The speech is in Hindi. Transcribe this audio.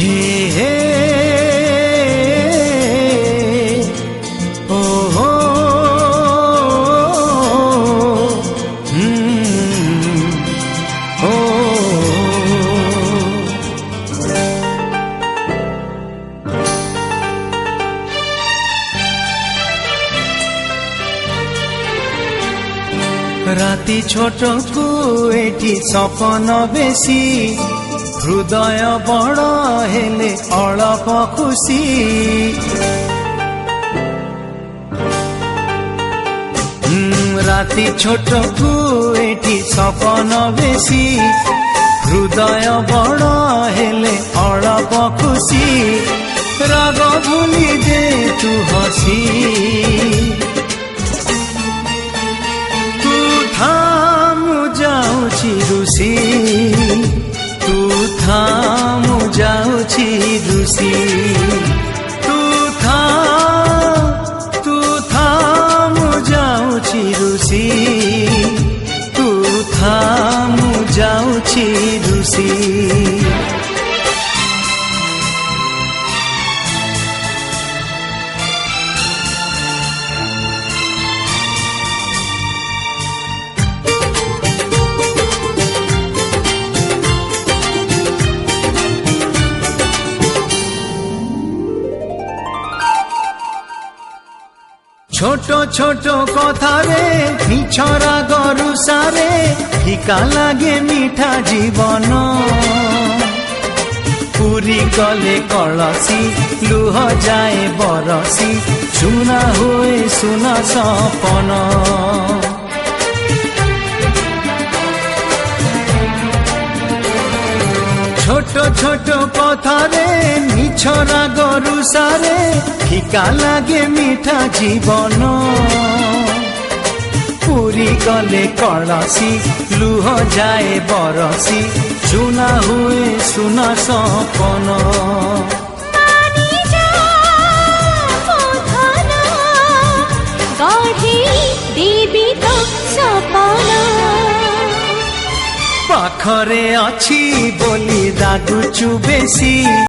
हे हे ओ हो ओ राति छोट को एठी सपन बेसी हृदय बड़ हेले अलप खुशी राति छोट को एठी सपन बेसी हृदय बड़ हेले अलप खुशी राग भूली दे तू हसी रुसी तू थामु जाउछि रुसी तू थामु जाउछि रुसी तू थामु जाउछि रुसी छोटो छोटो कथा रे मिछरा गरुसारे फिका लागे मीठा जीवन पूरी गले कलसी लुह जाए बरसी सुना हुए सुना सपन छोटो छोटो कथा रे मिछरा गरुसारे फिका लागे मीठा जीवन पूरी गले कलसी लुह जाए बरसी सुना हुए सुना सपन पाखरे अछि बोली रागुचु बेसी।